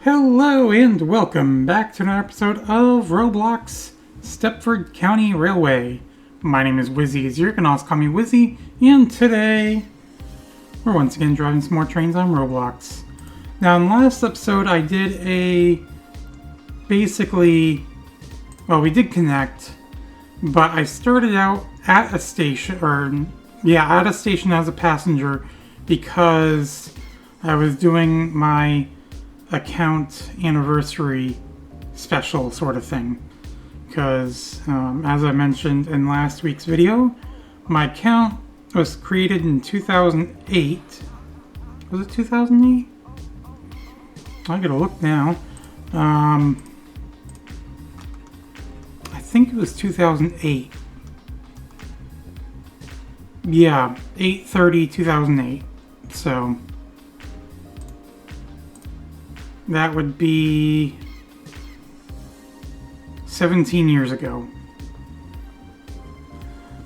Hello and welcome back to another episode of Roblox Stepford County Railway. My name is Wizzy, as you can also call me Wizzy, and today we're once again driving some more trains on Roblox. Now in the last episode I did we did connect, but I started out at a station, at a station as a passenger because I was doing my account anniversary special sort of thing. Because, as I mentioned in last week's video, my account was created in 2008. Was it 2008? I gotta look now. I think it was 2008. Yeah, 8/30/2008. So that would be 17 years ago.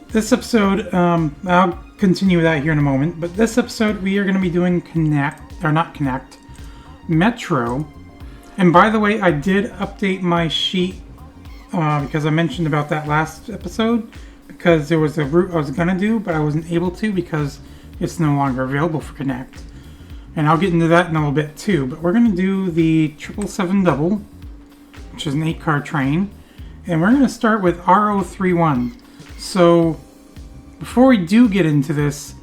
This episode, I'll continue that here in a moment, but this episode we are going to be doing Metro. And by the way, I did update my sheet because I mentioned about that last episode, because there was a route I was going to do, but I wasn't able to because it's no longer available for Connect. And I'll get into that in a little bit too, but we're going to do the 777 double, which is an 8-car train, and we're going to start with RO31. So before we do get into this,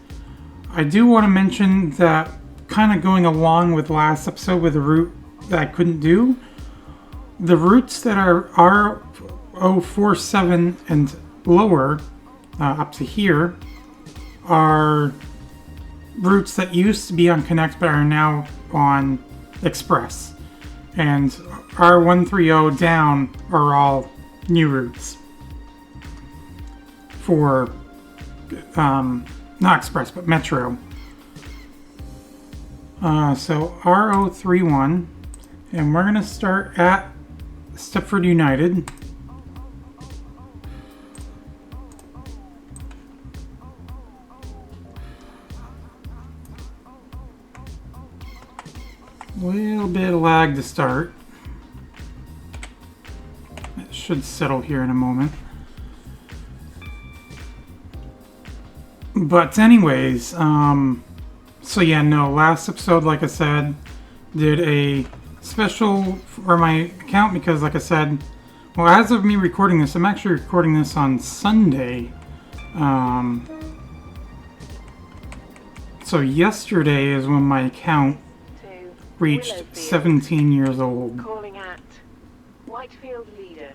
I do want to mention that, kind of going along with last episode with the route that I couldn't do, the routes that are RO47 and lower, up to here, are routes that used to be on Connect but are now on Express. And R130 down are all new routes for, not Express, but Metro. So RO31, and we're going to start at Stepford United. A little bit of lag to start. It should settle here in a moment. But anyways, so yeah, no, last episode, like I said, did a special for my account because, like I said, well, as of me recording this, I'm actually recording this on Sunday. So yesterday is when my account reached 17 years old. Calling at Whitefield Lido,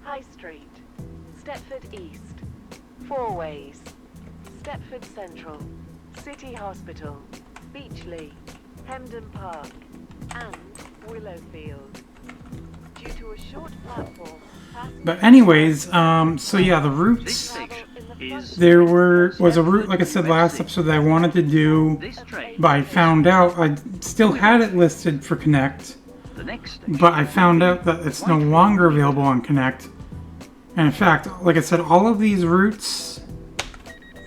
High Street, Stepford East, Four Ways, Stepford Central, City Hospital, Beachley, Hemden Park, and Willowfield. Due to a short platform. But anyways, so yeah, the routes. There was a route, like I said last episode, that I wanted to do, but I found out I still had it listed for Connect, but I found out that it's no longer available on Connect. And in fact, like I said, all of these routes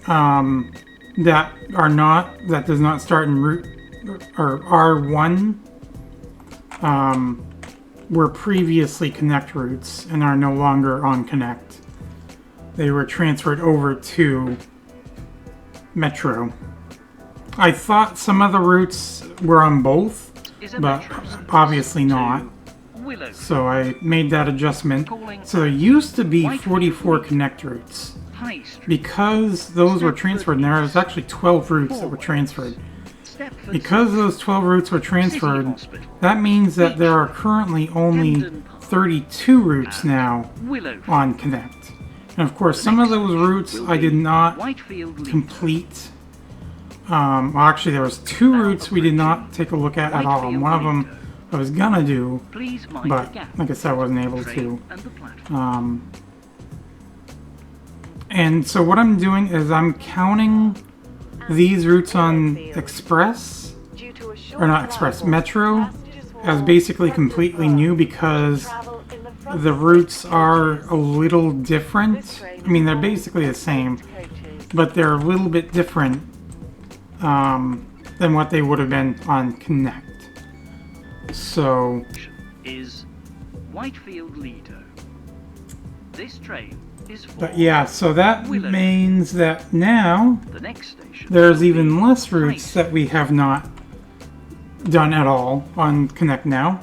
that does not start in route or R1 were previously Connect routes and are no longer on Connect. They were transferred over to Metro. I thought some of the routes were on both, but obviously not. So I made that adjustment. So there used to be 44 Connect routes. Because those were transferred, and there was actually 12 routes that were transferred. Because those 12 routes were transferred, that means that there are currently only 32 routes now on Connect. And of course, some of those routes I did not complete. Well, actually, there was 2 routes we did not take a look at all. And one of them I was gonna do, but like I said, I wasn't able to. And so what I'm doing is I'm counting these routes on Express, or not Express, Metro, as basically completely new because the routes are a little different. I mean, they're basically the same, but they're a little bit different than what they would have been on Connect. So is Whitefield Lido. This train is for but yeah, so that Willowfield. means that now The next station there's will even be less routes High that we have not done at all on Connect Now.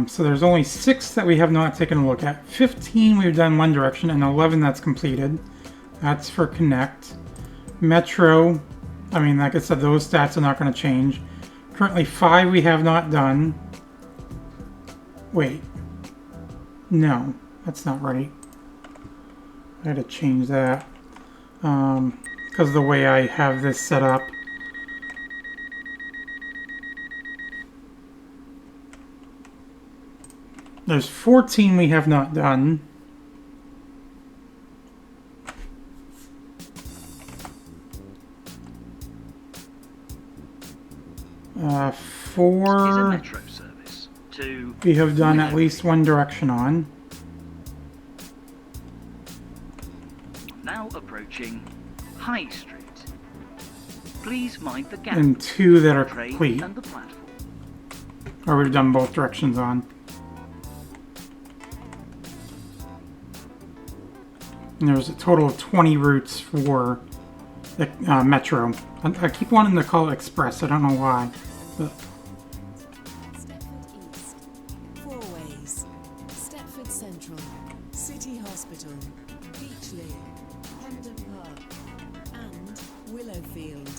So there's only 6 that we have not taken a look at. 15 we've done one direction, and 11 that's completed. That's for Connect. Metro, I mean, like I said, those stats are not going to change. Currently 5 we have not done. Wait. No, that's not right. I had to change that. Because of the way I have this set up. There's 14 we have not done. is a 4 metro service to we have done at Woodhead. least one direction on. Now approaching High Street. Please mind the gap And 2 that are between the complete. train and the platform. Or we've done both directions on. And there's a total of 20 routes for the Metro. I keep wanting to call it Express, I don't know why. But Stepford East, Fourways, Stepford Central, City Hospital, Beachley, Hendon Park, and Willowfield.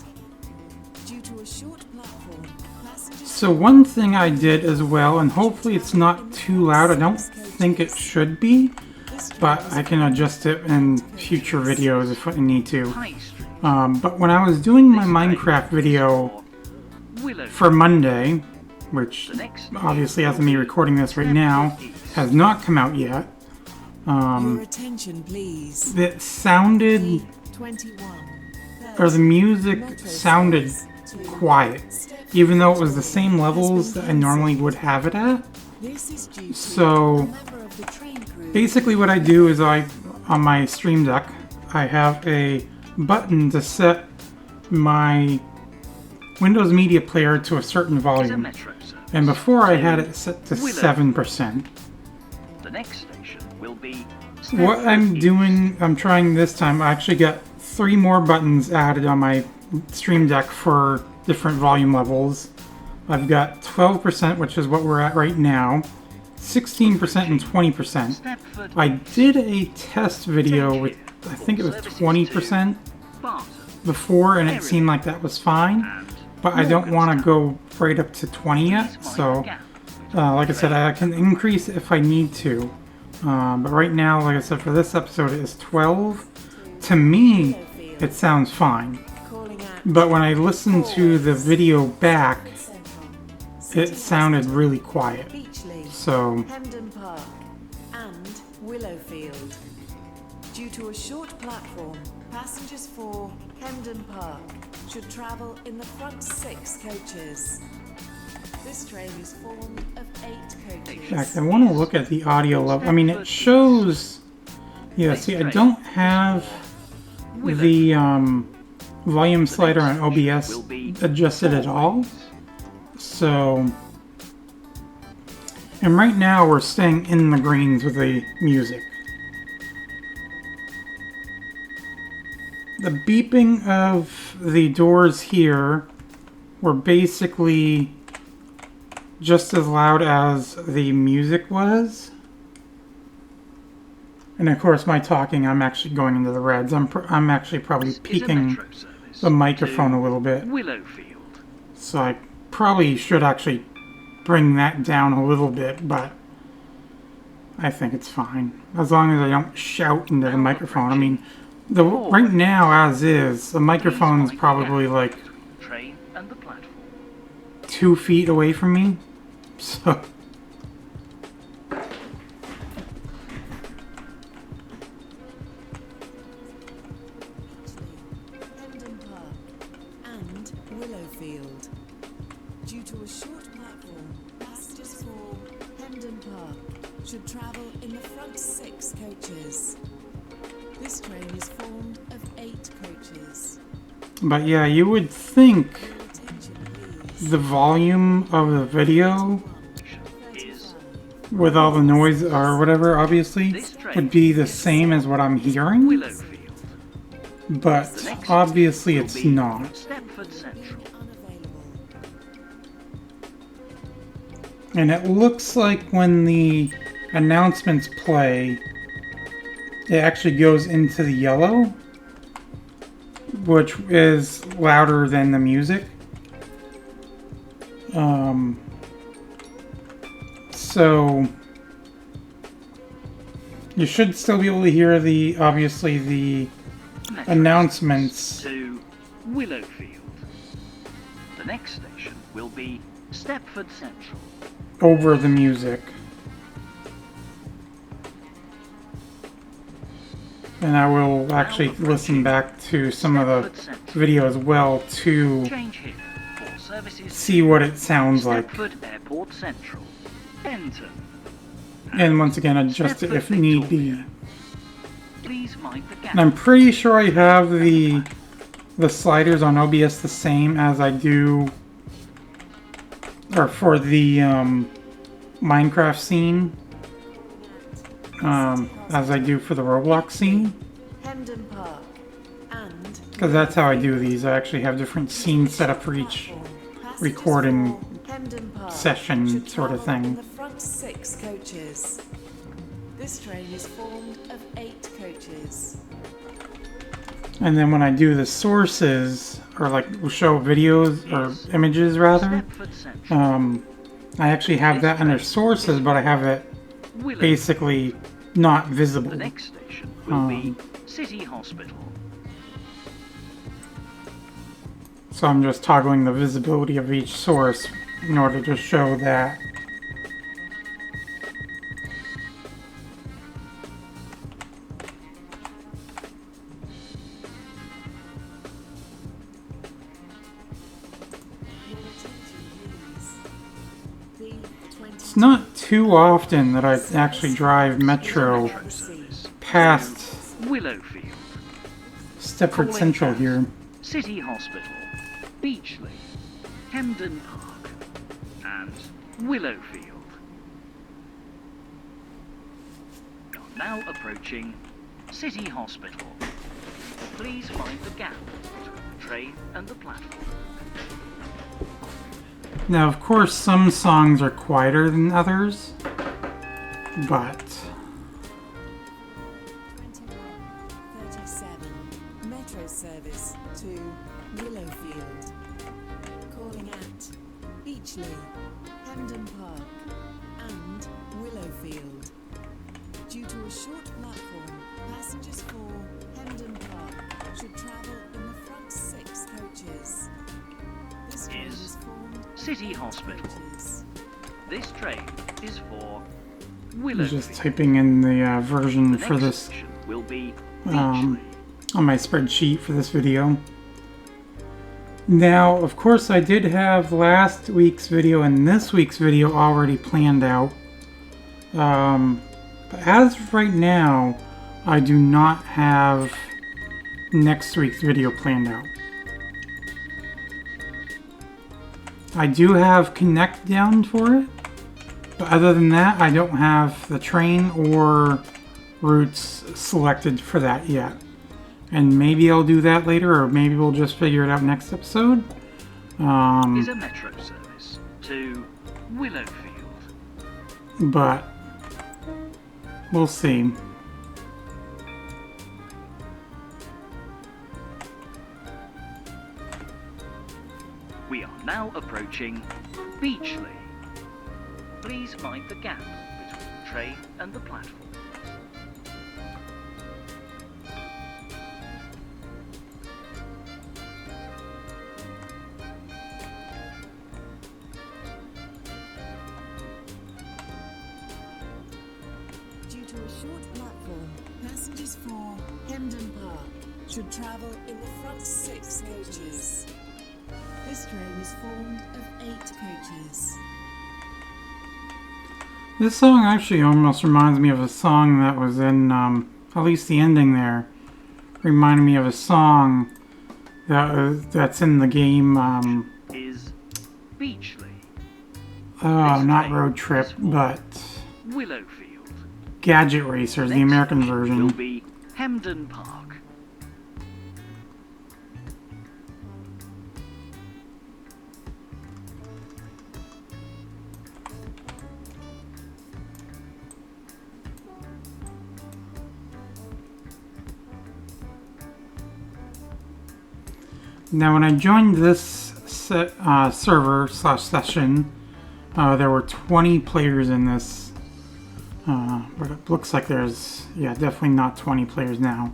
Due to a short platform, passengers... so one thing I did as well, and hopefully it's not too loud, I don't think it should be, but I can adjust it in future videos if I need to. High Street. But when I was doing my Minecraft video for Monday, which obviously as of me recording this right now, has not come out yet, Your attention, please. it sounded, 21. or the music sounded quiet, even though it was the same levels that I normally would have it at. This is due to So a member of the train crew. basically what I do is on my Stream Deck, I have a button to set my Windows Media Player to a certain is a volume. metro service. And before I had it set to Willowfield. 7%. The next station will be What I'm Stepford doing, I'm trying this time, I actually got 3 more buttons added on my Stream Deck for different volume levels. I've got 12%, which is what we're at right now, 16% and 20%. Stepford I did a test video with, I think it was 20% Barton before, and it seemed like that was fine. and But I don't want to go right up to 20 yet, so like I said, I can increase it if I need to. But right now, like I said, for this episode, it is 12. To me, it sounds fine. Calling out But when I listened to the video back, Central, it sounded really quiet. Beachley, So, Hendon Park, and Willowfield. Due to a short platform, passengers for Hendon Park should travel in the front 6 coaches. This train is formed of 8 in coaches. fact, I want to look at the audio level. I mean, it shows... Yeah, see, I don't have the volume slider on OBS adjusted at all. So... And right now, we're staying in the greens with the music. The beeping of the doors here were basically just as loud as the music was. And of course, my talking, I'm actually going into the reds. I'm actually probably is a peaking metro service the microphone to a little bit. Willowfield. So I probably should actually bring that down a little bit, but I think it's fine. As long as I don't shout into the microphone. I mean, right now, as is, the microphone is probably like The train and the platform. 2 feet away from me. So... Hendon Park, and Willowfield. Due to a short platform, passengers for Hendon Park should travel in the front 6 coaches. This train is formed of 8 coaches. But yeah, you would think Your attention, please. the volume of the video Is with all the noise or whatever, obviously, would be the same as what I'm hearing, Willowfield. but obviously Will it's be not. Stepford Central. Unavailable. And it looks like when the announcements play, it actually goes into the yellow, which is louder than the music. So you should still be able to hear the, obviously, the Metro announcements. to Willowfield. The next station will be Stepford Central. Over the music. And I will actually listen back to some of the video as well to Change here for services see what it sounds like. Stepford Airport Central. Benton. And once again, adjust it if need be. Please mind the gap. And I'm pretty sure I have the sliders on OBS the same as I do, or for the Minecraft scene, as I do for the Roblox scene. Hendon Park and Because that's how I do these. I actually have different scenes set up for each recording Hendon Park session should sort of travel in thing. the front 6 coaches. This train is formed of 8 coaches. And then when I do the sources, or like show videos, or images rather, Stepford Central. I actually have that under sources, but I have it Willowfield. basically not visible. The next station will be City Hospital. So I'm just toggling the visibility of each source in order to show that. It's not too often that I actually drive Metro past Willowfield. Stepford Central here. City Hospital. Beachley. Hemden Park. And Willowfield. We are now approaching City Hospital. Please mind the gap between the train and the platform. Now, of course, some songs are quieter than others, but 2137 Metro service to Willowfield. Calling at Beachley, Hemden Park and Willowfield. Due to a short platform, passengers for Hemden Park should travel in the front 6 coaches. This train is formed of City 8 Hospital. coaches. This train is for I'm just Willowfield. typing in the The version next for this station will be um, Beachley. on my spreadsheet for this video. Now, of course, I did have last week's video and this week's video already planned out. But as of right now, I do not have next week's video planned out. I do have Connect down for it, but other than that, I don't have the train or routes selected for that yet. And maybe I'll do that later, or maybe we'll just figure it out next episode. Is a metro service to Willowfield. But we'll see. We are now approaching Beachley. Please mind the gap between the train and the platform. Due to a short platform, passengers for Hemden Park should travel in the front 6 coaches. This train is formed of 8 coaches. This song actually almost reminds me of a song that was in, at least the ending there, reminded me of a song that's in the game, Is Beachley. Oh, This not train Road Trip, is for but Willowfield. Gadget Racers, the Next American station version. will be Hemden Park. Now, when I joined this server / session, there were 20 players in this, but it looks like there's, yeah, definitely not 20 players now.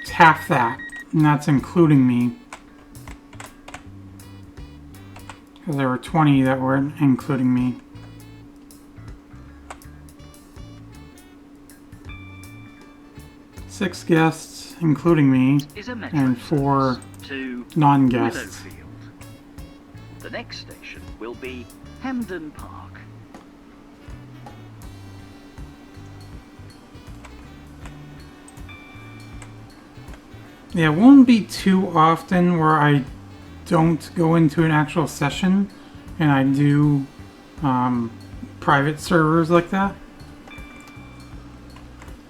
It's half that, and that's including me. Because there were 20 that weren't including me. Six guests, including me, Is a metro and 4 service to non-guests. Willowfield. The next station will be Hemden Park. Yeah, it won't be too often where I don't go into an actual session and I do private servers like that.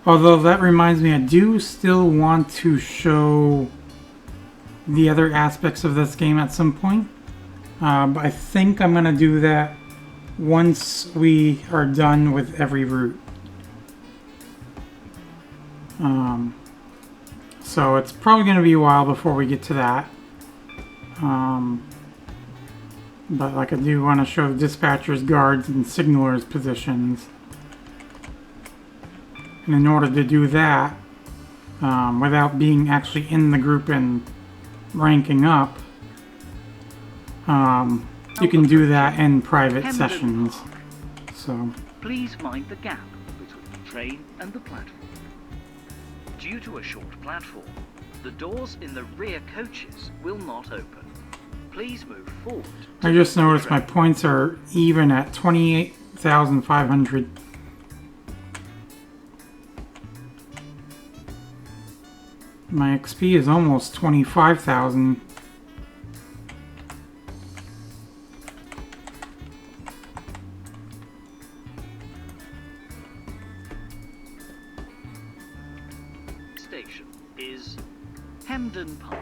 Although that reminds me, I do still want to show the other aspects of this game at some point. But I think I'm going to do that once we are done with every route. So it's probably going to be a while before we get to that. But like I do want to show dispatchers, guards, and signalers positions. And in order to do that, without being actually in the group and ranking up, you can do that in private Hemden sessions. Park. So, Please mind the gap between the train and the platform. Due to a short platform, the doors in the rear coaches will not open. Please move forward. I just noticed my points are even at 28,500. My XP is almost 25,000. Station is Hemden Park.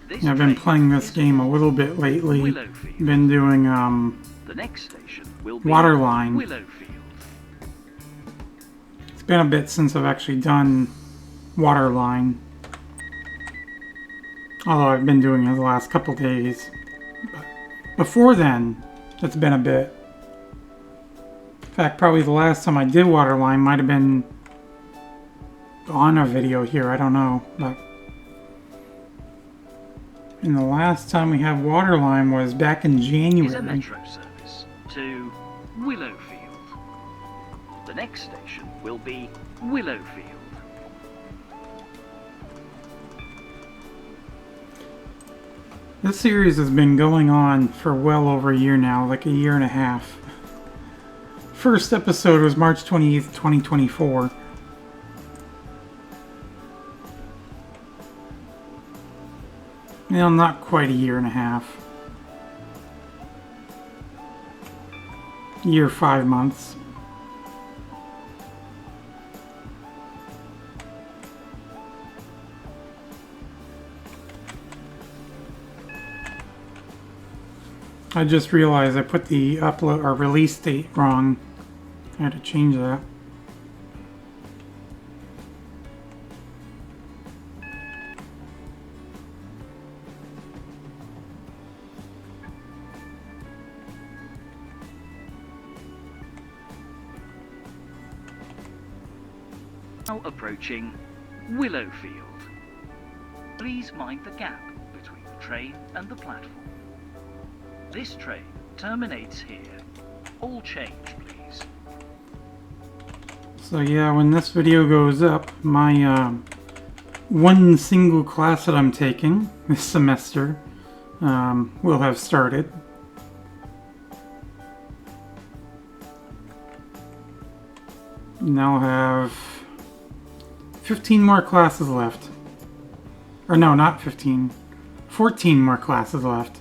This Yeah, I've been train playing this is game a for little bit lately. Willowfield. Been doing The next station will be Waterline. Willowfield. It's been a bit since I've actually done Waterline. Although I've been doing it the last couple days. But before then, it's been a bit. In fact, probably the last time I did Waterline might have been on a video here, I don't know. But and the last time we had Waterline was back in Is a January. metro service to Willowfield. The next station will be Willowfield. This series has been going on for well over a year now, like a year and a half. First episode was March 28th, 2024. Well, not quite a year and a half. Year 5 months. I just realized I put the upload or release date wrong. I had to change that. Now approaching Willowfield. Please mind the gap between the train and the platform. This train terminates here. All change, please. So yeah, when this video goes up, my one single class that I'm taking this semester will have started. Now have 15 more classes left. Or no, not 15. 14 more classes left.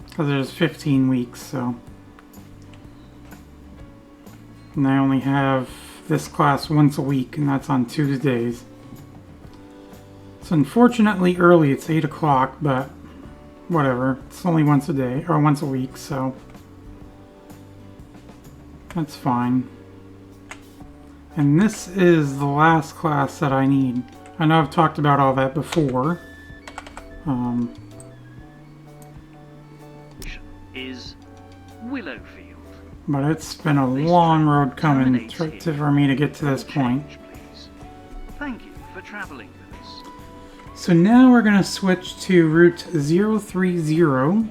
Because there's 15 weeks, so. And I only have this class once a week, and that's on Tuesdays. It's unfortunately early, it's 8 o'clock, but whatever. It's only once a day, or once a week, so that's fine. And this is the last class that I need. I know I've talked about all that before. Is Willowfield. But it's been a long road coming for me to get to this point. Please. Thank you for traveling with us. So now we're going to switch to route 030,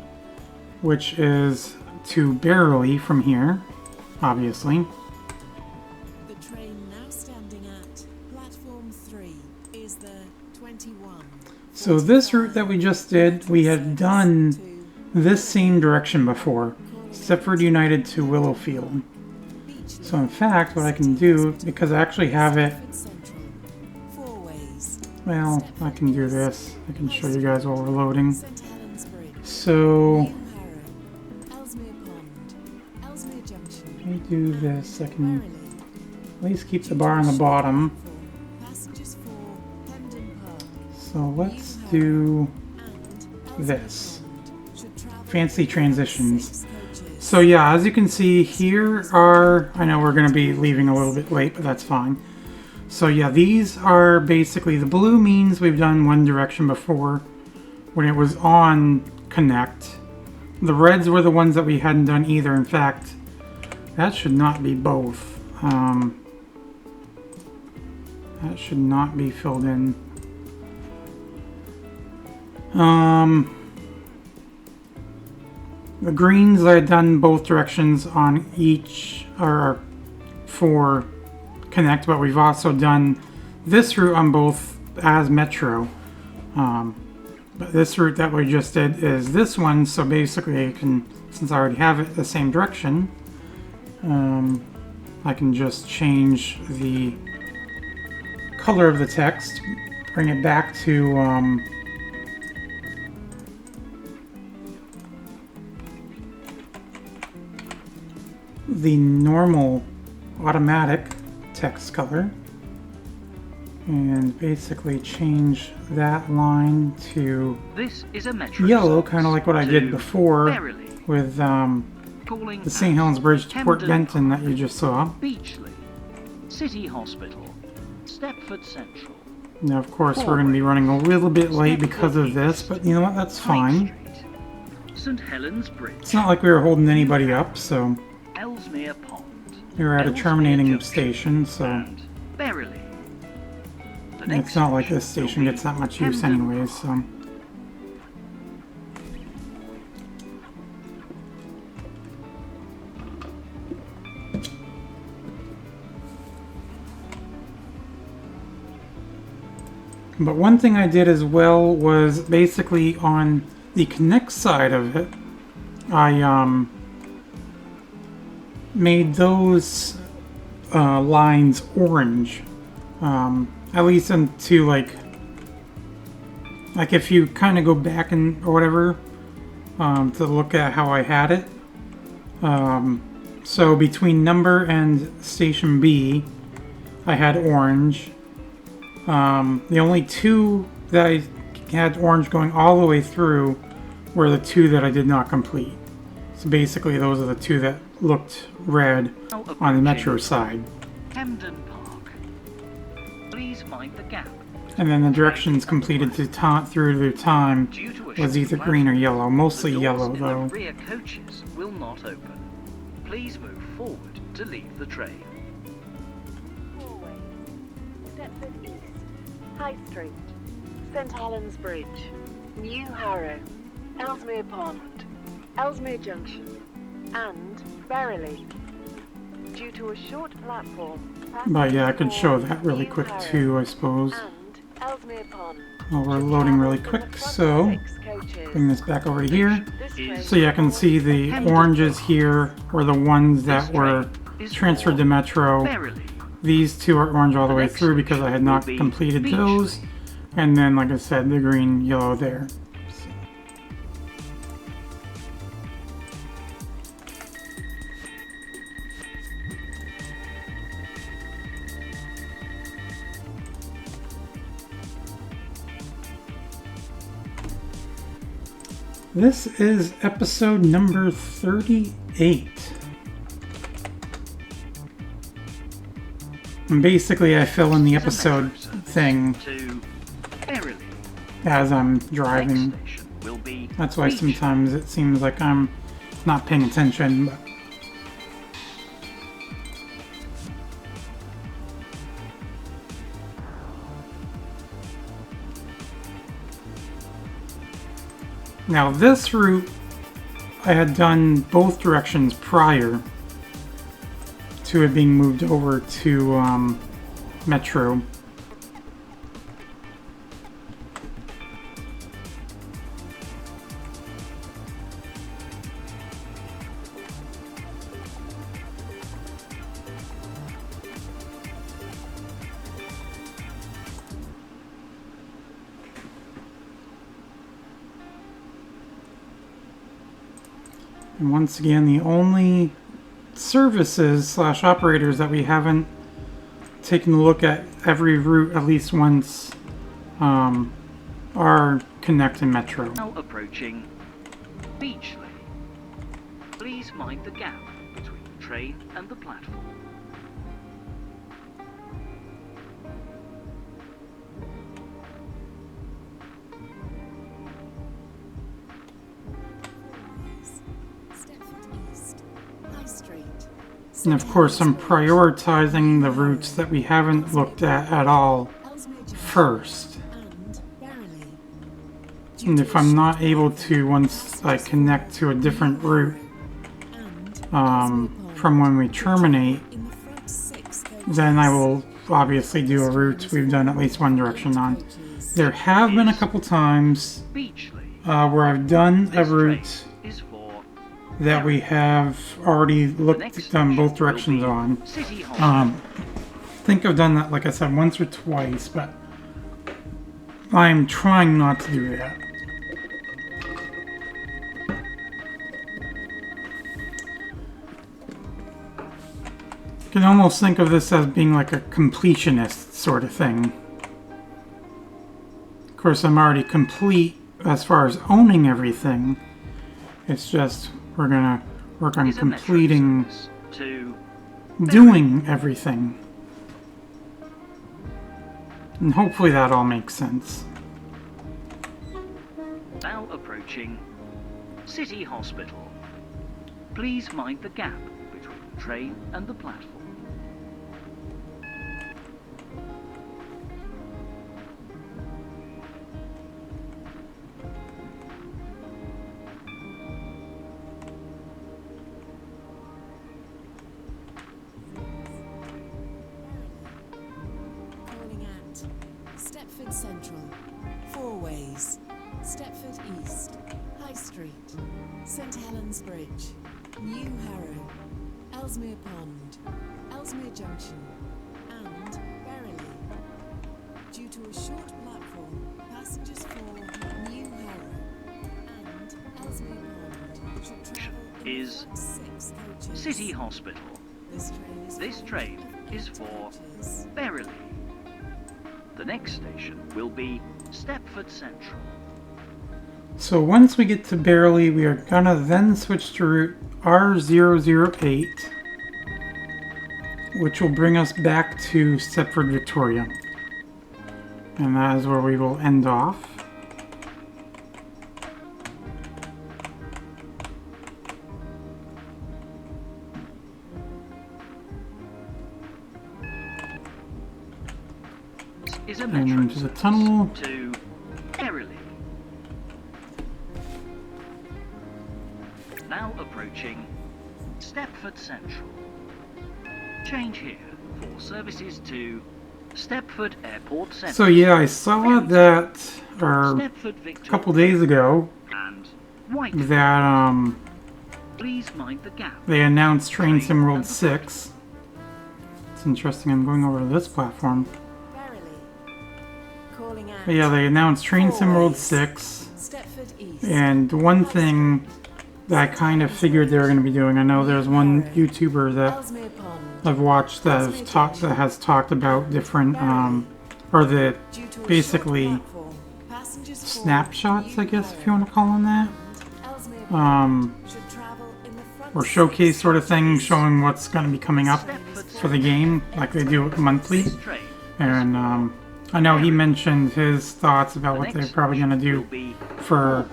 which is to Berrily from here, obviously. The train now standing at platform 3 is the 21. So this route that we just did, we had done this same direction before. Stepford United to Willowfield. So in fact, what I can do, because I actually have it, well, I can do this. I can show you guys while we're loading. So, let me do this. I can at least keep the bar on the bottom. So let's do this. Fancy transitions. So yeah, as you can see, here are, I know we're going to be leaving a little bit late, but that's fine. So yeah, these are basically, the blue means we've done one direction before when it was on Connect. The reds were the ones that we hadn't done either. In fact, that should not be both. That should not be filled in. The greens, I had done both directions on each, or for Connect, but we've also done this route on both as Metro. But this route that we just did is this one, so basically I can, since I already have it the same direction, I can just change the color of the text, bring it back to the normal automatic text color, and basically change that line to This is a metro yellow, kind of like what I did before Berrily. with the St. Helens Bridge to Port Benton that you just saw. Beachley, City Hospital, Stepford Central. Now, of course, we're going to be running a little bit late because of this, but you know what? That's fine. St. Helens Bridge. It's not like we were holding anybody up, so Ellesmere Pond. we were at a Ellesmere terminating Junction, station, so and Berrily. The it's next not like this station station will gets be that much use Camden anyways, so. Park. But one thing I did as well was basically on the Connect side of it, I made those lines orange. At least into like if you kind of go back and or whatever to look at how I had it. So between number and station B, I had orange. The only two that I had orange going all the way through were the two that I did not complete. So basically those are the two that looked red on the Metro side. Camden Park. Please mind the gap. And then the directions completed to through the time Due to a was short either green or platform, yellow. Mostly the doors yellow in the though. rear coaches will not open. Please move forward to leave the train. Hallway, Stepford East, High Street, St. Helens Bridge, New Harrow, Ellesmere Pond, Ellesmere Junction, and Berrily. Due to a short platform, But yeah, I could show that really New quick Harrow too, I suppose. and Ellesmere Pond. Well, we're should loading travel really in the quick, front so 6 coaches. bring this back over to here. This train So yeah, I can see the oranges here were the ones that were transferred to Metro. Berrily. These two are orange all the way through because I had not completed those. And then, like I said, the green, yellow there. So. This is episode number 38. And basically, I fill in the episode thing To Berrily. as I'm Next driving. station will be That's why Beachley. sometimes it seems like I'm not paying attention. But now this route, I had done both directions prior to it being moved over to Metro. And once again, the only services slash operators that we haven't taken a look at every route at least once are Connect and Metro. Now approaching Beachley. Please mind the gap between the train and the platform. Stepford East, High Street. And of course, I'm prioritizing the routes that we haven't looked at all first. And Berrily. And if I'm not able to, once I connect to a different route from when we terminate, In the front 6 coaches. then I will obviously do a route we've done at least one direction on. There have been a couple times Beachley. where I've done a This train route is for that we have already the looked next done both station will directions be on. City Hall. I think I've done that, like I said, once or twice, but I'm trying not to do that. You can almost think of this as being like a completionist sort of thing. Of course, I'm already complete as far as owning everything. It's just we're gonna work on Is a metro completing, service to doing everything. And hopefully that all makes sense. now approaching City Hospital. Please mind the gap between the train and the platform. Calling at Stepford Central, Four Ways, Stepford East, High Street, St Helens Bridge, New Harrow, Ellesmere Pond, Ellesmere Junction, and Berrily. Due to a short platform, passengers for New Harrow and Ellesmere Pond should travel in the Is front 6 coaches. City Hospital. This train is This full train of is for coaches. Berrily. The next station will be Stepford Central. So once we get to Berrily, we are gonna then switch to route R008, which will bring us back to Stepford, Victoria. And that is where we will end off. Is a And metro into the service tunnel. to Berrily. Now approaching Stepford Central. Change here for services to Stepford Airport Central. So yeah, I saw that Stepford a Victoria couple days ago and White. that Please mind the gap. they announced Train Sim World 6. It's interesting, I'm going over to this platform. Berrily. calling out. But yeah, they announced Train Sim World Always. 6. Stepford East. And one thing that I kind of figured they were going to be doing, I know there's one YouTuber that Ellesmere Pond. I've watched that has talked about different, or the Due to a basically short platform, passengers for snapshots, I guess, New if you want to call them that. Ellesmere Pond should travel in the front Or showcase six sort of thing, coaches. showing what's going to be coming up for the game, like they do monthly. This train And I know he mentioned his thoughts about the what they're next probably going to station do will be for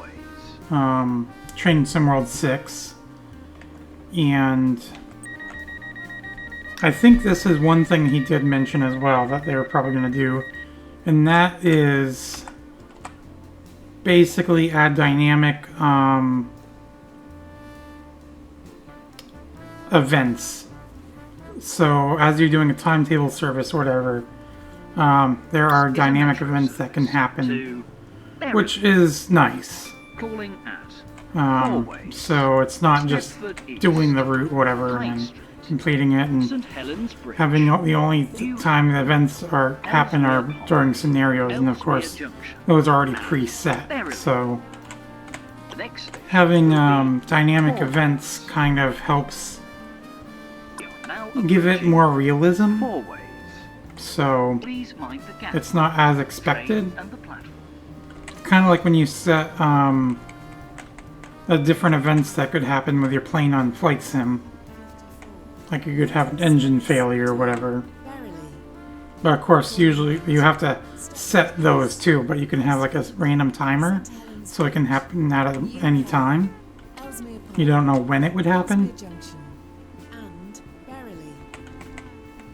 Always. Train Sim World 6. And I think this is one thing he did mention as well that they were probably going to do. And that is basically add dynamic events. So as you're doing a timetable service or whatever, there are dynamic events that can happen, To Berrily. which is nice. Calling at So it's not just Stepford East. doing the route, whatever, High and Street. completing it, and St Helens Bridge. having the only time the events happen are during scenarios, and of Ellesmere course Junction. those are already preset. Berrily. So The next station having will be dynamic Always. events kind of helps You're now give it approaching more realism. Four-ways. So Please mind the gap. it's not as Train expected. and the platform. Kind of like when you set different events that could happen with your plane on Flight Sim. Like you could have an engine failure or whatever. Berrily. But of course, usually you have to set those too, but you can have like a random timer, so it can happen at any time. Ellesmere Pond. You don't know when it would happen. Ellesmere Junction and Berrily.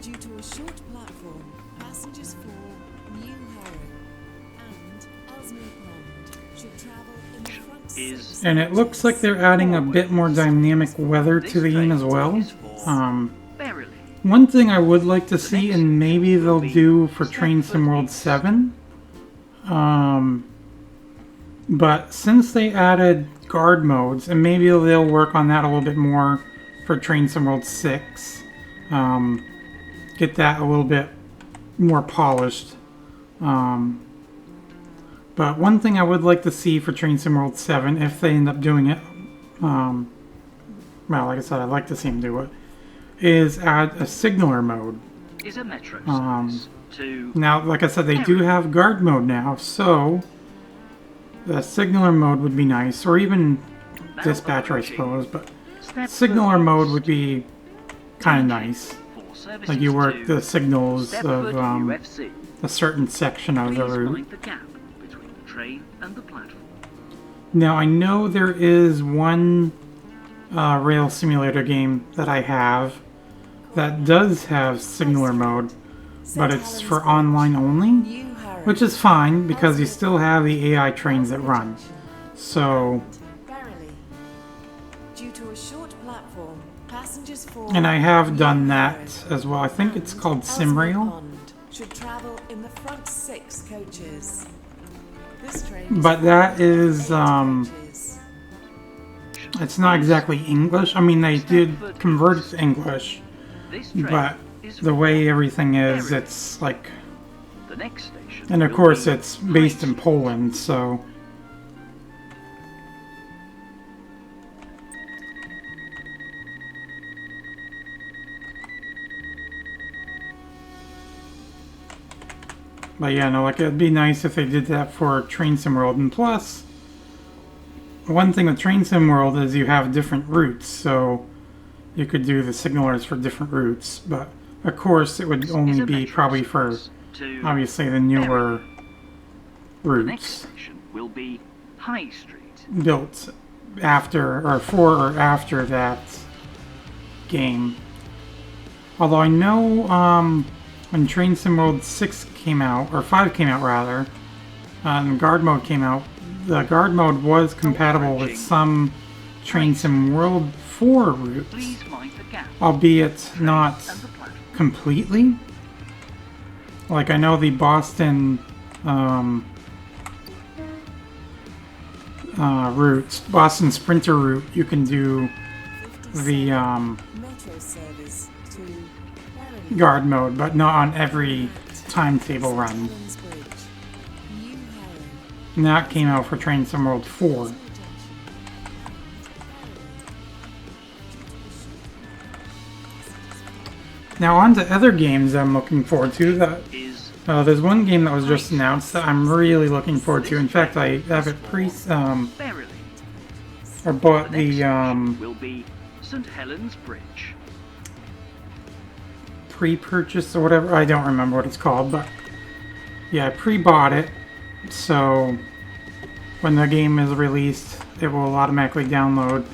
Due to a short platform, passengers for New Harrow and Ellesmere Pond should travel in the front Is six And it looks like they're adding a bit more dynamic weather to the game as well. Berrily. One thing I would like to see, and maybe they'll do for Train Sim World 7, but since they added guard modes, and maybe they'll work on that a little bit more for Train Sim World 6, get that a little bit more polished. But one thing I would like to see for Train Sim World 7, if they end up doing it, well, like I said, I'd like to see them do it, is add a signaler mode. Is a metro Um, service to Now, like I said, they do have guard mode now, so the signaler mode would be nice, or even now dispatcher, I approaching suppose, but Stepford signaler mode East. would be kind of nice. For services Like you work to the signals Stepford of UFC. a certain section of Please the route. mind the gap between the train and the platform. Now, I know there is one rail simulator game that I have that does have signaler mode, but it's for online only, New Harrow. which is fine because you still have the AI trains that run. So, Berrily. Due to a short platform, passengers for and I have done New that Harrow as well. I think it's called Ellesmere SimRail, Pond should travel in the front six coaches. This train but that is, eight coaches. it's not exactly English. I mean, they did convert it to English, This train but is the way everything is, Berrily. it's like, the next station. and of will course be it's based High in Street. Poland, so but yeah, no, like it'd be nice if they did that for Train Sim World. And plus, one thing with Train Sim World is you have different routes, so you could do the signalers for different routes. But of course, it would Is only a be metro probably for service to obviously the newer the next routes station will be High Street. built after or for or after that game. Although I know when Train Sim World 6 came out, or 5 came out rather, and Guard Mode came out, the Guard Mode was compatible with some Train Sim World 4 routes, Please mind the gap. albeit not And the platform. completely. Like I know the Boston route, Boston Sprinter route, you can do the Metro service to Berrily. guard mode, but not on every timetable run. St. Helens Bridge. And that came out for Train Sim World 4. Now on to other games I'm looking forward to. There's one game that was just announced that I'm really looking forward to. In fact, I have it Berrily. or bought The next the station will be St. Helens Bridge. pre-purchase or whatever. I don't remember what it's called, but yeah, I pre-bought it. So when the game is released, it will automatically download.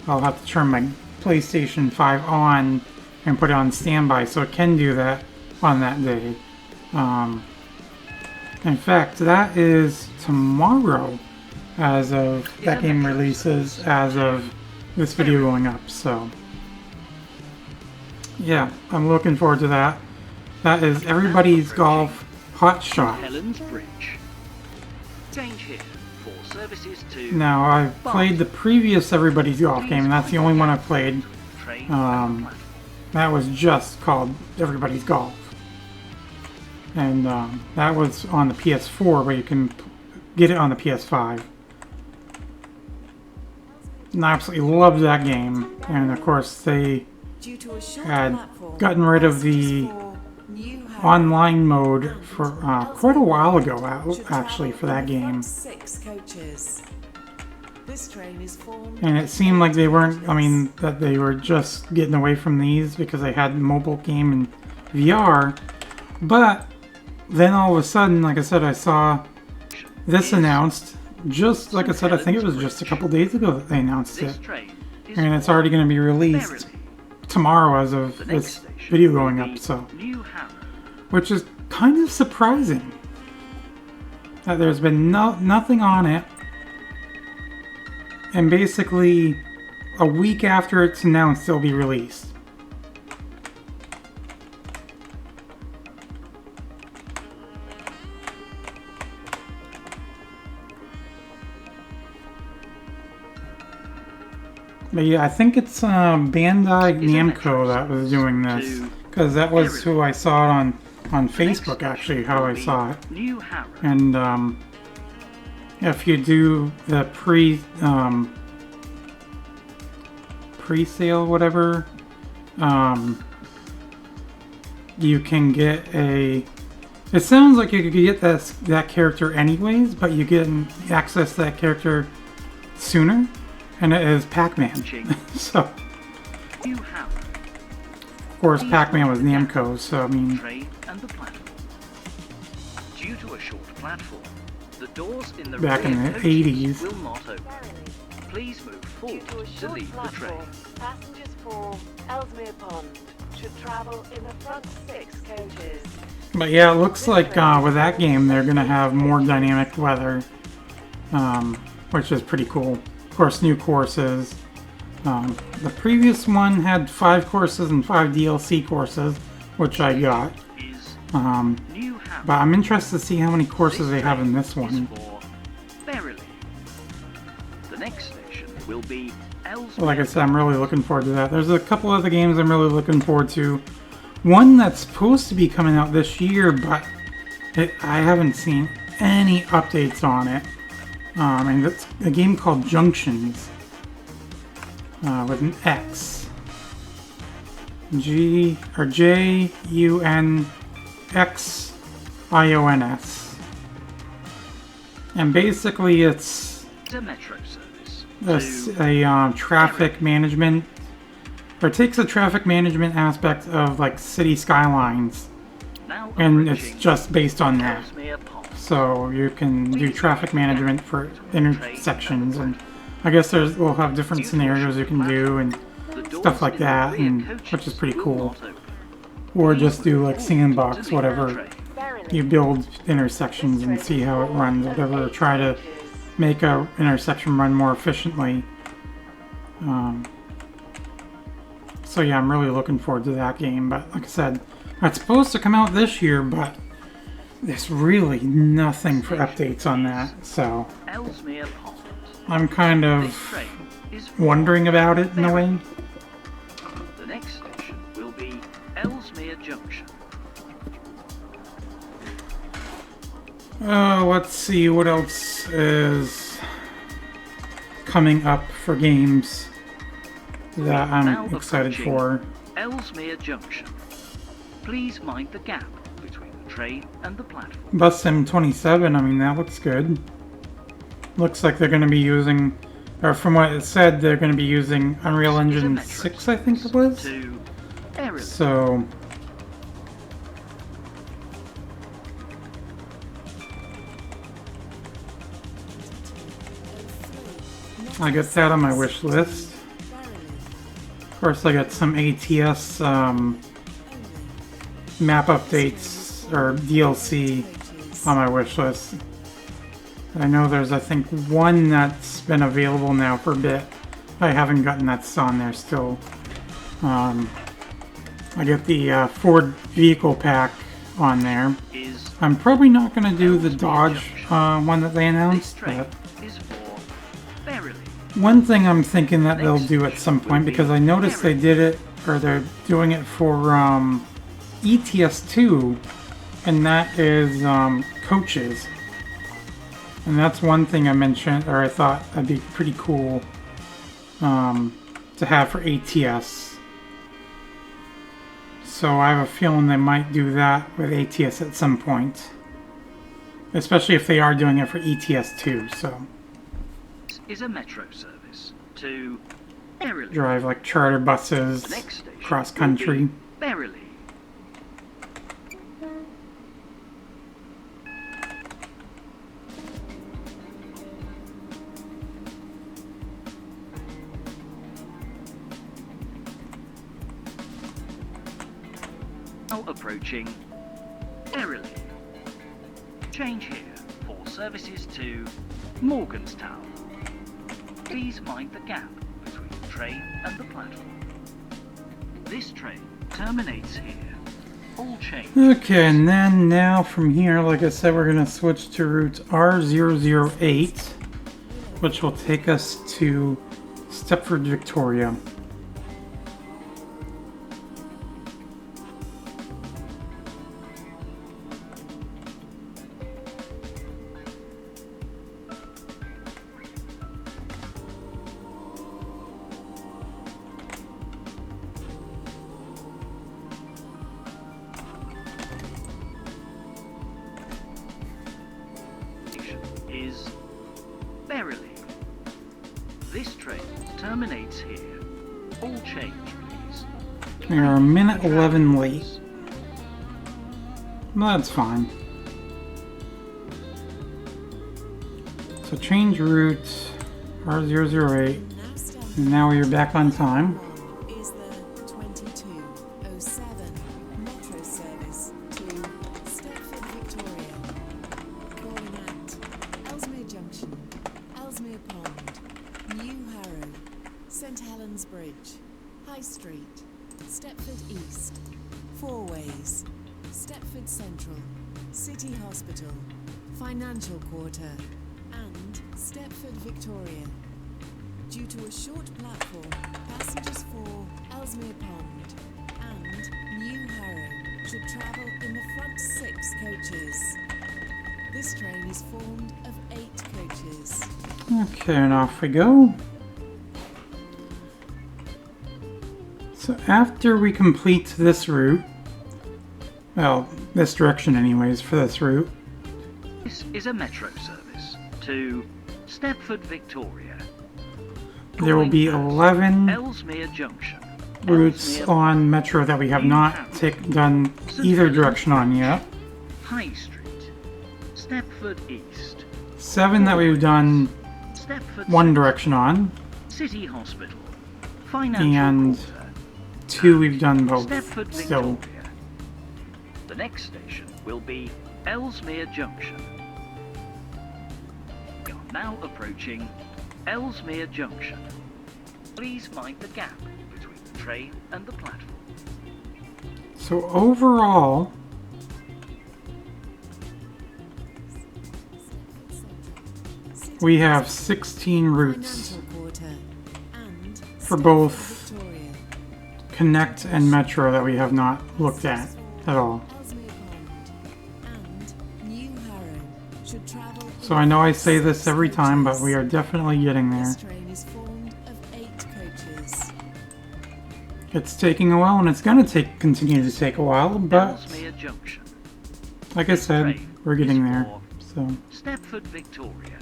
I'll have to turn my PlayStation 5 on and put it on standby, so it can do that on that day. In fact, that is tomorrow as of that game releases as of this video going up, so yeah, I'm looking forward to that. That is Everybody's Golf Hot Shot. Helens Bridge. Change here for services to Now, I've played the previous Everybody's Golf game, and that's the only one I've played. train and platform. That was just called Everybody's Golf. And that was on the PS4, but you can get it on the PS5. And I absolutely loved that game. And of course, they Due to a short had platform, gotten rid of the passengers for New Harrow online mode for quite a while ago, should actually, for that travel in the game. front 6 coaches. This train is formed And it seemed like they weren't, that they were just getting away from these because they had mobile game and VR. But then all of a sudden, like I said, I saw this announced. Just like I said, I think it was just a couple days ago that they announced This it. train is And it's for already going to be released Berrily. tomorrow as of The this next station video will going be up, so. New Harrow. Which is kind of surprising. That there's been nothing on it. And basically, a week after it's announced, it'll be released. But yeah, I think it's Bandai Namco that was doing this. Because that was who I saw it on Facebook, actually, how I saw it. New Harrow. And if you do the pre-sale, whatever, you can get a. It sounds like you could get that character anyways, but you can access that character sooner, and it is Pac-Man. So, New Harrow. of course, Pac-Man was Namco, so I mean. Train and the platform. Due to a short platform, the doors in the Back in rear the coaches 80s. will not open. Berrily. Please move Due forward to a to short leave the train. platform, passengers for Ellesmere Pond should travel in the front 6 coaches. But yeah, it looks like with that game they're gonna have more dynamic weather, which is pretty cool. Of course, new courses. The previous one had 5 courses and 5 DLC courses, which I got. Is Um, New Harrow. but I'm interested to see how many courses they have in this one. Is for Berrily. The next station will be So like I said, I'm really looking forward to that. There's a couple other games I'm really looking forward to. One that's supposed to be coming out this year, but I haven't seen any updates on it. And it's a game called Junctions with an X. JUNXIONS. And basically it's the metro service. a traffic management, or it takes a traffic management aspect of like city skylines, Now and it's approaching just based on that. Ellesmere Pond. So you can do traffic management for intersections, and I guess we'll have different scenarios you can do and The doors stuff like in the that, rear and coaches which is pretty will cool. not open. Or Please just do move like forward sandbox, to leave the whatever. train. Berrily. You build intersections and see how it runs, whatever. Try to make a intersection run more efficiently. So yeah, I'm really looking forward to that game. But like I said, it's supposed to come out this year, but there's really nothing for updates on that. So Ellesmere Pond. I'm kind This of train is for wondering about it in a way. The next station will be Ellesmere Junction. Let's see what else else is coming up for games that Now I'm excited approaching for. Ellesmere Junction. Please mind the gap between the train and the platform. Bus Sim 27, I mean, that looks good. Looks like they're going to be using, or from what it said, they're going to be using Unreal This is a Engine metro 6, I think it was. To Berrily. So, I got that on my wish list. Of course, I got some ATS map updates or DLC on my wish list. I know there's, I think, one that's been available now for a bit. I haven't gotten that on there still. I get the Ford vehicle pack on there. Is I'm probably not going to do the Dodge one that they this announced, train but is for Berrily. one thing I'm thinking that they'll do at some point, because I noticed they did it, or they're doing it for ETS2, and that is coaches. And that's one thing I mentioned, or I thought that'd be pretty cool to have for ATS. So I have a feeling they might do that with ATS at some point. Especially if they are doing it for ETS2, so. This is a metro service to Berrily. Drive like charter buses, The next station cross will country. be Berrily. Now approaching Berrily. Change here for services to Morganstown. Please mind the gap between the train and the platform. This train terminates here. All change. Okay, and then now from here, like I said, we're going to switch to route R008, which will take us to Stepford, Victoria. Is Berrily. This train terminates here. All change, please. We are a minute 11 late. That's fine. So change route R008, and now we are back on time. Is the 2207 Metro service to Stepford, Victoria. Calling at Ellesmere Junction, Ellesmere Pond, New Harrow, St Helens Bridge, High Street, Stepford East, Four Ways, Stepford Central, City Hospital, Financial Quarter, and Stepford, Victoria. Due to a short platform, passengers for Ellesmere Pond and New Harrow should travel in the front 6 coaches. This train is formed of 8 coaches. Okay, and off we go. So after we complete this route, well, this direction anyways for this route, This is a metro service to Stepford, Victoria. there will be 11 Ellesmere Junction. routes Ellesmere on Metro that we have not done either direction on yet. High Street, Stepford East, 7 that we've done Stepford one Central, direction on, City Hospital, Financial and Quarter, 2 we've done both Stepford, still. Victoria. The next station will be Ellesmere Junction. We are now approaching Ellesmere Junction. Please mind the gap between the train and the platform. So overall, we have 16 routes Financial Quarter and for Stepford, both Victoria. Connect and Metro that we have not looked at all. Ellesmere Pond and New Harrow should travel in So I know I say this every time, but we are definitely getting there. This train is formed of 8 coaches. It's taking a while, and it's gonna continue to take a while, but Ellesmere Junction. like I said, we're getting there. So Stepford, Victoria.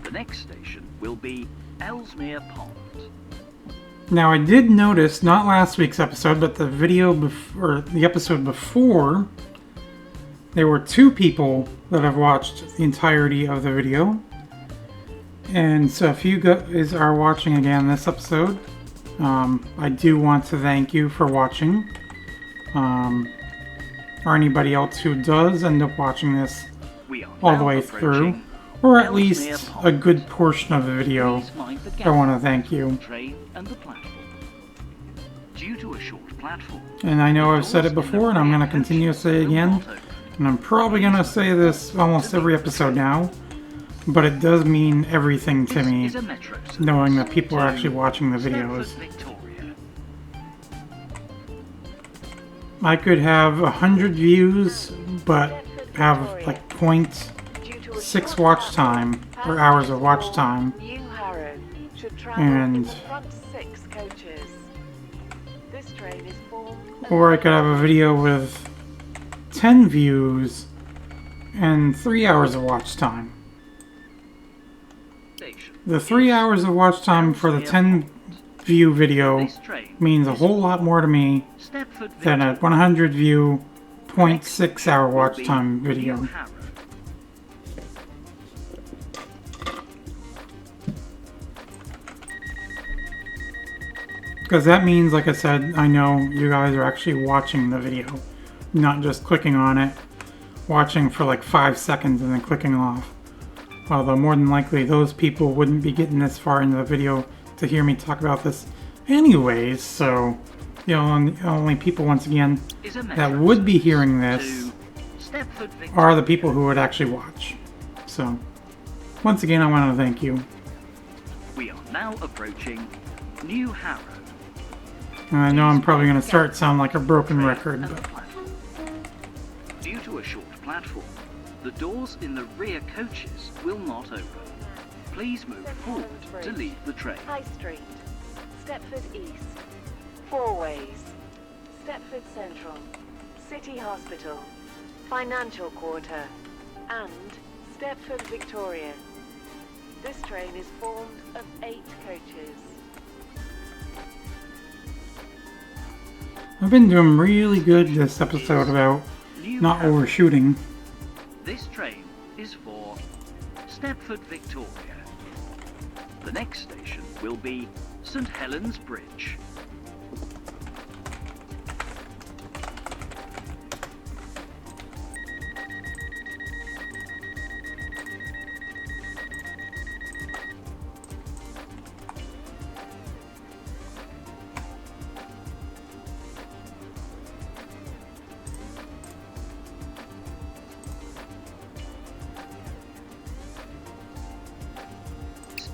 The next station will be Ellesmere Pond. now I did notice, not last week's episode, but the or the episode before, there were 2 people that have watched the entirety of the video. And so if you guys are watching again this episode, I do want to thank you for watching. Or anybody else who does end up watching this all the way through, or at least a good portion of the video, I want to thank you. Train and the platform. Due to a short platform, And I know I've said it before, and I'm going to continue to say it again, and I'm probably going to say this almost every episode now, but it does mean everything to me, knowing that people are actually watching the videos. I could have 100 views, but have like 0.6 watch time, or hours of watch time, New Harrow should travel in and the front 6 coaches. This train is formed of or I could have a video with 10 views and 3 hours of watch time. The 3 hours of watch time for the 10 view video means a whole lot more to me than a 100 view 0.6 hour watch time video. Because that means, like I said, I know you guys are actually watching the video, not just clicking on it, watching for like 5 seconds and then clicking off. Although more than likely those people wouldn't be getting this far into the video to hear me talk about this anyways, so the only people, once again, that would be hearing this are the people who would actually watch. So, once again, I want to thank you. We are now approaching New Harrow. And I know I'm probably going to start to sound like a broken record, but due to a short platform, the doors in the rear coaches will not open. Please move forward to leave the train. High Street, Stepford East, Fourways, Stepford Central, City Hospital, Financial Quarter, and Stepford Victoria. This train is formed of 8 coaches. I've been doing really good this episode about not overshooting. This train is for Stepford Victoria. The next station will be St Helens Bridge.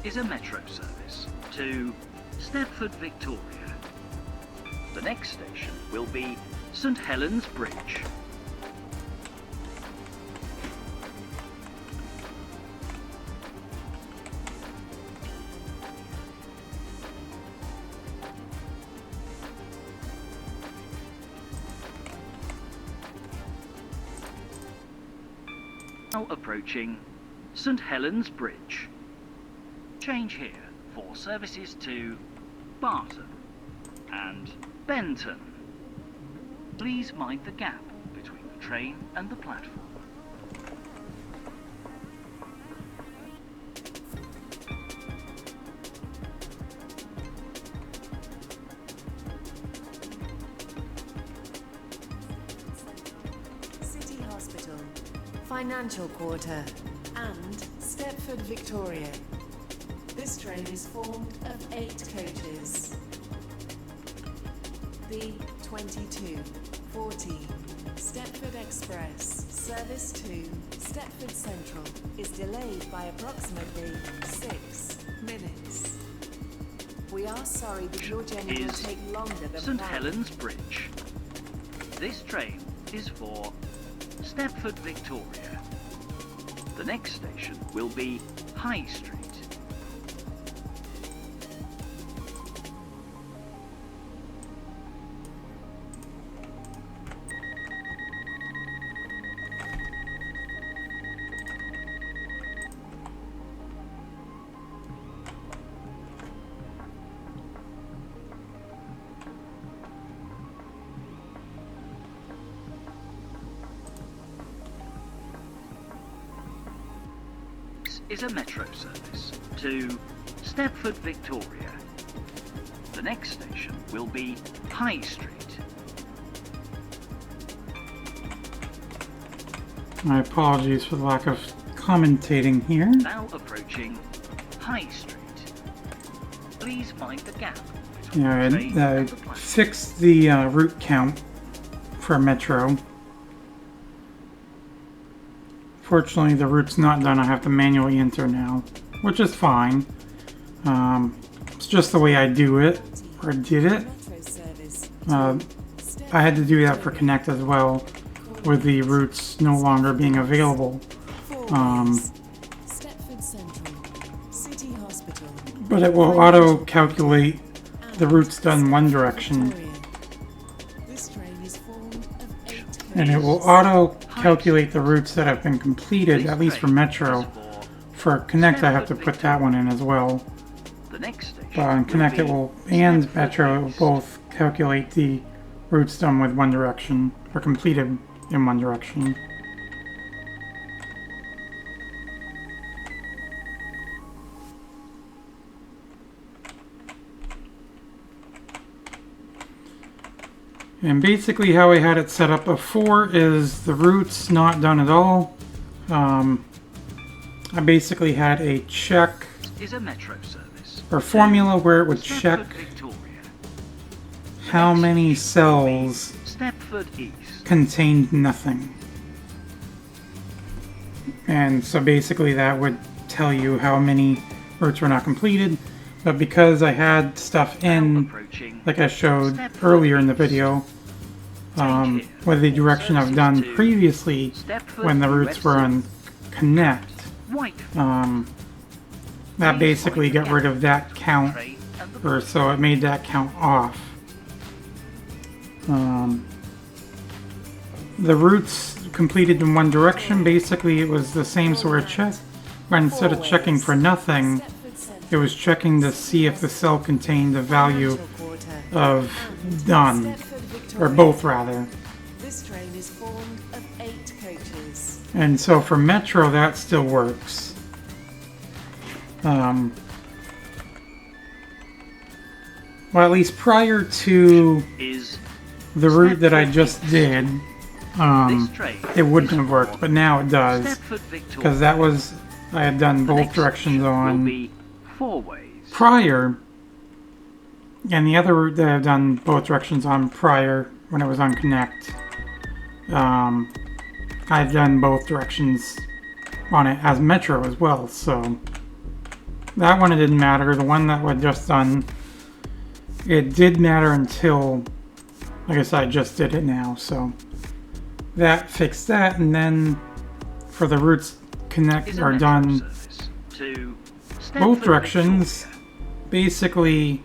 Is a metro service to Stepford Victoria. The next station will be St Helens Bridge. Now approaching St Helens Bridge. Change here for services to Barton and Benton. Please mind the gap between the train and the platform. City Hospital, Financial Quarter, and Stepford Victoria. This train is formed of 8 coaches. The 2214 Stepford Express service to Stepford Central is delayed by approximately 6 minutes. We are sorry that your journey will take longer than St planned. Helens Bridge. This train is for Stepford Victoria. The next station will be High Street. Is a metro service to Stepford, Victoria. The next station will be High Street. My apologies for the lack of commentating here. Now approaching High Street. Please mind the gap between Yeah, the train I and the platform. fixed the route count for Metro. Fortunately, the route's not done. I have to manually enter now, which is fine. It's just the way I do it, or did it. Metro service. I had to do that for Connect as well, with the routes no longer being available. Stepford Central. City Hospital. But it will auto-calculate the routes done one direction, Victoria. This train is formed of 8 and it will coaches. auto-calculate the routes that have been completed, at least for Metro. For Connect, I have to put that one in as well. The next station But on Connect, it will, and Metro, it will both calculate the routes done with one direction, or completed in one direction. And basically how I had it set up before is the routes not done at all. I basically had a check is a metro service or formula where it would Stepford, check Victoria. how many cells Stepford East. contained nothing. And so basically that would tell you how many routes were not completed. But because I had stuff in, Approaching like I showed earlier in the video, with the direction I've done previously when the routes were on Connect, Whitefield. that basically got rid of that count, Train and the or so it made that count off. The routes completed in one direction, basically it was the same sort of check, but instead of checking for nothing, Stepford Central. it was checking to see if the cell contained the value Central Quarter. of done, Stepford, or Victoria. both rather. This train is formed of 8 coaches. And so for Metro, that still works. Well, at least prior to is the route that I just did, this train it wouldn't have worked, but now it does. Stepford, Victoria. Because that was, I had done The both next directions station will on be four ways. prior, and the other route that I've done both directions on prior, when it was on Connect, I've done both directions on it as Metro as well, so that one it didn't matter. The one that was just done, it did matter until, like I said, I just did it now, so that fixed that, and then for the routes Connect Is a are metro done service to Stepford, both directions. Victoria. Basically,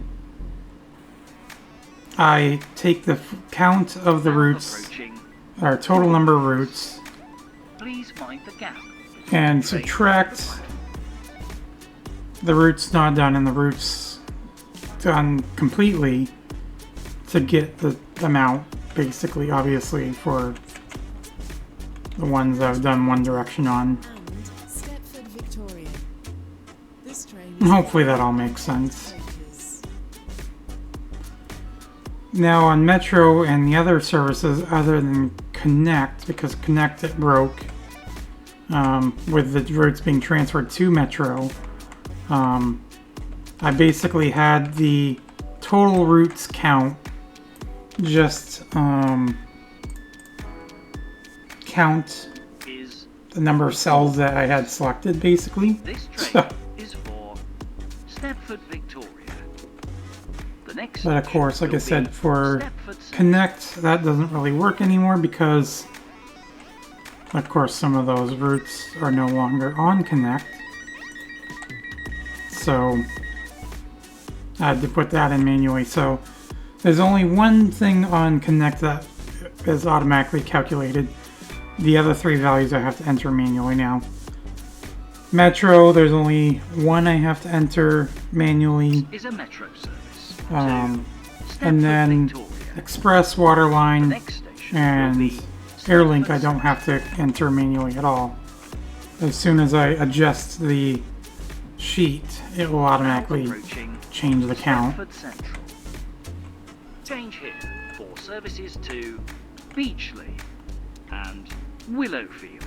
I take the count of the Now routes, approaching, or total number of routes, please mind the gap between and the train subtract and the platform. the routes not done and the routes done completely to get the amount, basically, obviously, for the ones I've done one direction on. And Stepford, Victoria. This train is And hopefully formed that all of makes 8 sense. coaches. Now on Metro and the other services other than Connect, because Connect it broke with the routes being transferred to Metro, I basically had the total routes count just count Is the number of cells that I had selected, basically. this train So, is for Stepford, Victoria. The next but of station course, like I will said, be for Stepford Central. Connect, that doesn't really work anymore because Of course, some of those routes are no longer on Connect. So I had to put that in manually. So there's only one thing on Connect that is automatically calculated. The other three values I have to enter manually now. Metro, there's only one I have to enter manually. Is a metro service. And Stepford, then Victoria. Express, The Waterline, next station will and be Airlink I Stepford don't have to enter manually at all. As soon as I adjust the sheet, it will automatically approaching change the count. Stepford Central. Change here for services to Beachley and Willowfield.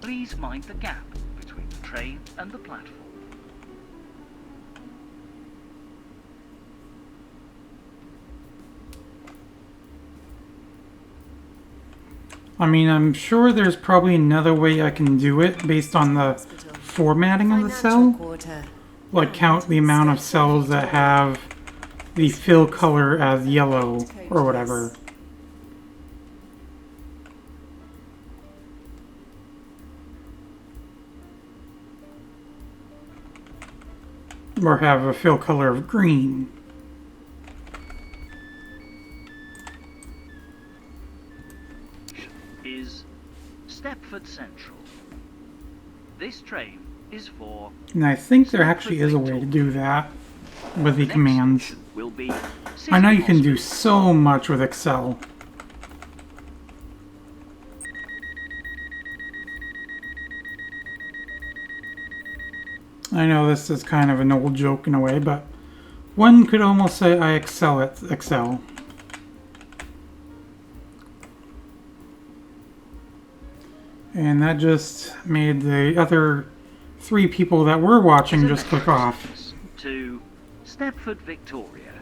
Please mind the gap between the train and the platform. I mean, I'm sure there's probably another way I can do it based on the formatting of the Financial cell. quarter. Like count the amount of cells that have the fill color as yellow or whatever. Or have a fill color of green. Is Stepford Central. This train is for And I think there actually is a way to do that with the next commands. station will be City I know you can do Hospital. so much with Excel. I know this is kind of an old joke in a way, but one could almost say I excel at Excel. And that just made the other three people that were watching just click off. To Stepford, Victoria.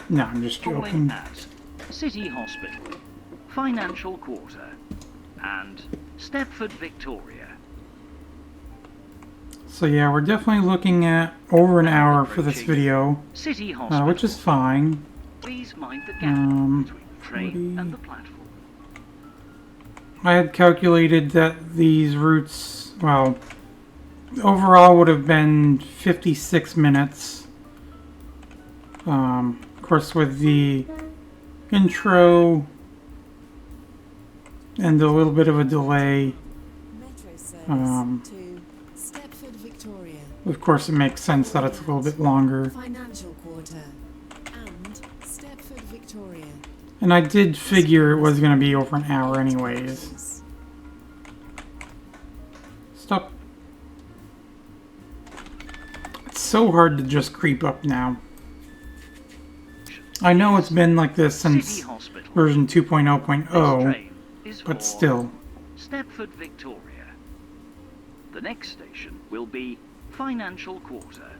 No, I'm just Calling joking. at City Hospital, Financial Quarter, and Stepford, Victoria. So yeah, we're definitely looking at over an hour for this video, City Hospital. which is fine. Please mind the gap between the train 40. and the platform. I had calculated that these routes, well, overall would have been 56 minutes. Of course, with the intro and a little bit of a delay, Metro service Um, to Stepford, Victoria. of course it makes sense that it's a little bit longer. Financial quarter. And Stepford, Victoria. And I did figure it was going to be over an hour anyways. Stop. It's so hard to just creep up now. I know it's been like this City since Hospital. version This 2.0.0, train is but for still. Stepford, Victoria. The next station will be Financial Quarter.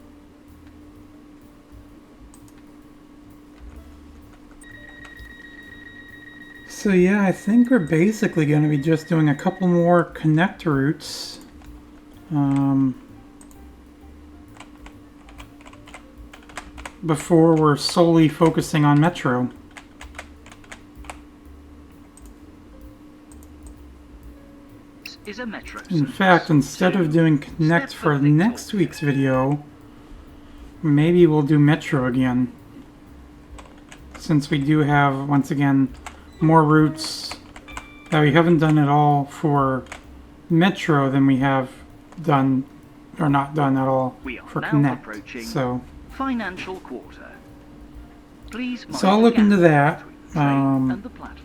So yeah, I think we're basically going to be just doing a couple more connect routes. Before we're solely focusing on Metro. This is a metro In service fact, instead of to doing Connect for Stepford, next Victoria. week's video, maybe we'll do Metro again. Since we do have, once again, more routes that we haven't done at all for Metro than we have done, or not done at all, We are for now Connect. approaching So Financial Quarter. Please mind So I'll the look gap into that, between the train and the platform.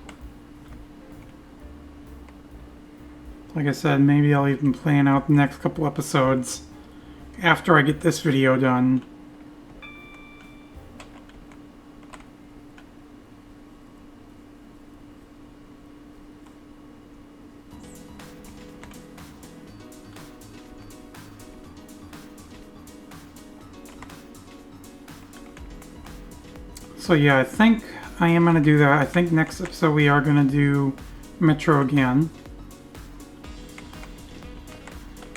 like I said, maybe I'll even plan out the next couple episodes after I get this video done. So yeah, I think I am going to do that. I think next episode we are going to do Metro again.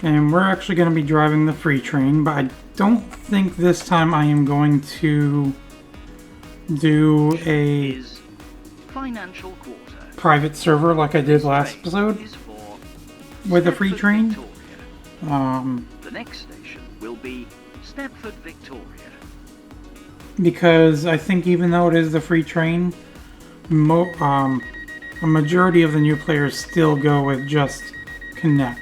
And we're actually going to be driving the free train, but I don't think this time I am going to do a Is Financial Quarter. private server like I did last Train episode is for with the free Stepford train. Victoria. The next station will be Stepford Victoria. Because I think even though it is the free train, a majority of the new players still go with just Connect.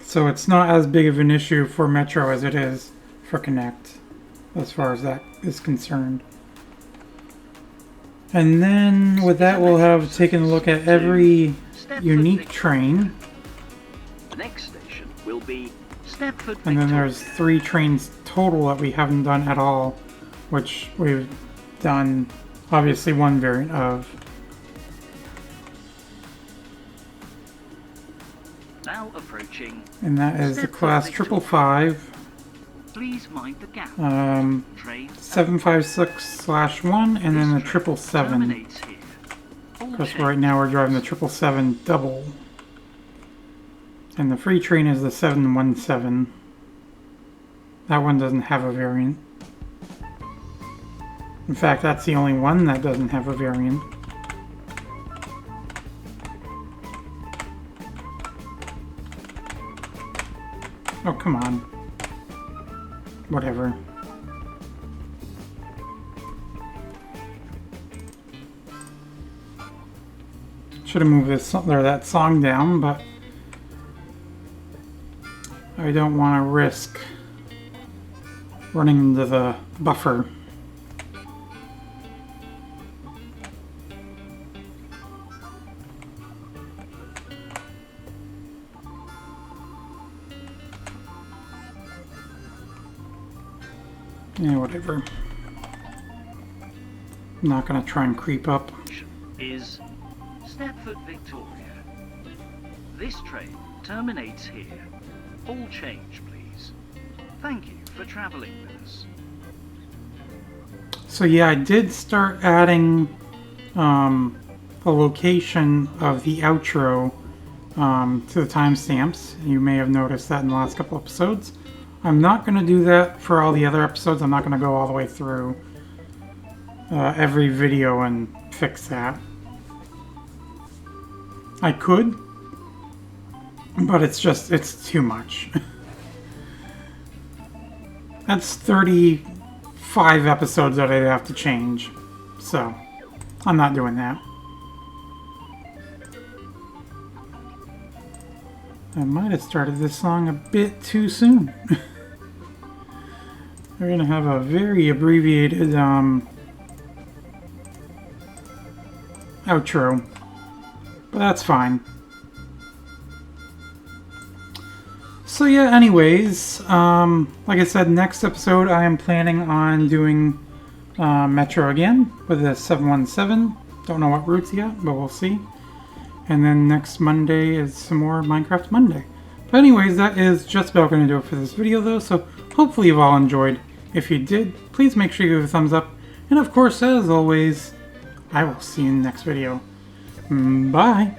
So it's not as big of an issue for Metro as it is for Connect, as far as that is concerned. And then with that, we'll have taken a look at every unique train. The next station will be Stepford Victoria. And then there's 3 trains total that we haven't done at all, which we've done obviously one variant of. Now approaching. And that is the Stepford class Victoria. 555. Please mind the gap. Train 756/1 and then the This train 777. terminates here. All Because change right now we're driving the 777 double. And the free train is the 717. That one doesn't have a variant. In fact, that's the only one that doesn't have a variant. Oh, come on. Whatever. Should have moved that song down, but I don't want to risk running into the buffer. Yeah, whatever. I'm not gonna try and creep up. is Stepford Victoria. This train terminates here. All change, please. Thank you for travelling with us. So yeah, I did start adding a location of the outro to the timestamps. You may have noticed that in the last couple episodes. I'm not going to do that for all the other episodes. I'm not going to go all the way through every video and fix that. I could, but it's too much. That's 35 episodes that I'd have to change. So, I'm not doing that. I might have started this song a bit too soon. We're gonna have a very abbreviated outro, but that's fine. So yeah, anyways, like I said, next episode I am planning on doing Metro again with the 717. Don't know what routes yet, but we'll see. And then next Monday is some more Minecraft Monday. But anyways, that is just about going to do it for this video though, so hopefully you've all enjoyed. If you did, please make sure you give a thumbs up. And of course, as always, I will see you in the next video. Bye!